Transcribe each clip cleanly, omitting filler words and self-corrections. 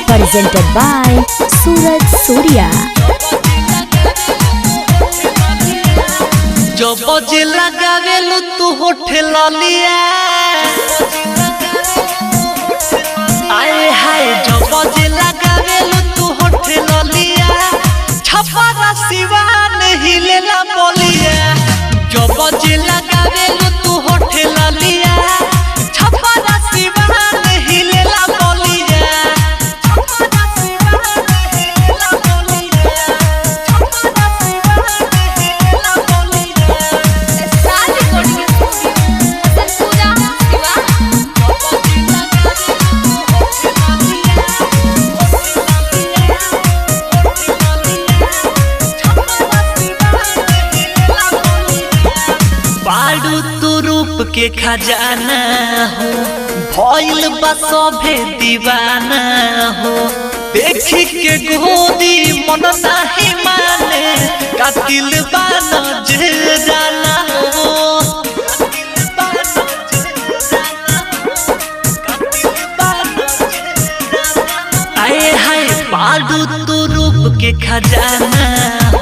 Presented by Suraj Surya. जो बजे लगावेलु तू होठे लालिया आए हाय जो बजे लगावेलु तू होठे लालिया छपरा सिवान हिलेला बोलिया जो बजे लगावेलु तू होठे लालिया छपरा सिवान हिलेला बोलिया छपरा सिवान हिलेला बोलिया छपरा सिवान हिलेला बोलिया बाडू तू रूप के खजाना हो भइल बा सभे दीवाना हो देखी के गोदी मन नाही माने कातिल बाना जे जाना हो आए हाय बाडू तू रूप के खजाना हो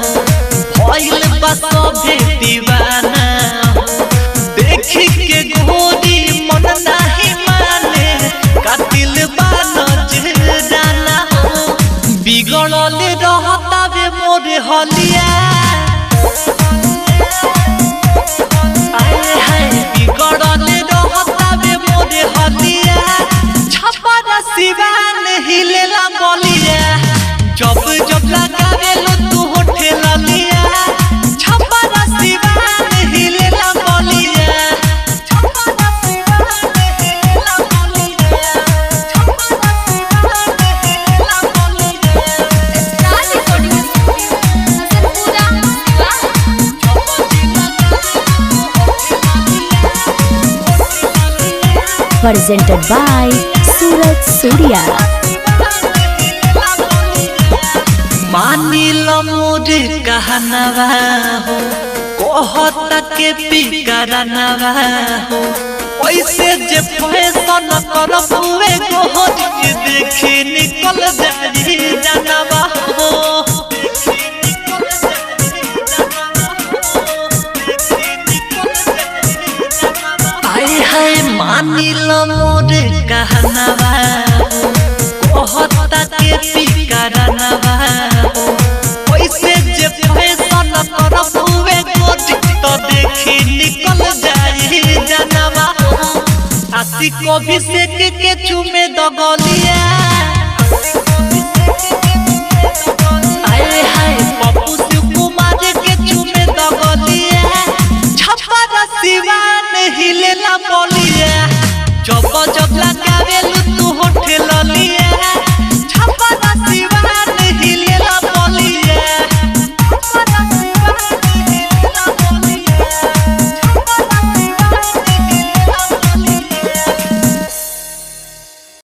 भइल बा सभे दीवाना देखी के गोदी मन नाही माने कातिल बाना जे जाना हो बिगड़ल रहता बे मोरे हलिया आए हाय बिगड़ल रहता बे मोरे हलिया छपरा सिवान हिलेला बोलिया जब जब लगावेलु तू होठे लालिया छपरा सिवान हिलेला बोलिया छपरा सिवान हिलेला बोलिया छपरा सिवान हिलेला Presented by Suraj Surya. मानिल मोरे कहनवा हो कहता के पिकरनवा हो ऐसे जे फैशन करब हुए गोहरी देखी निकल जाई जानवा हो आए हाय मानिल मोरे कहनवा हो कहता के पिकरनवा ऐसे जे फैशन करब हुए गोटी तो देखी निकल जाई जानवा आसी को भी सेक के चुमे दगलिया आए हाय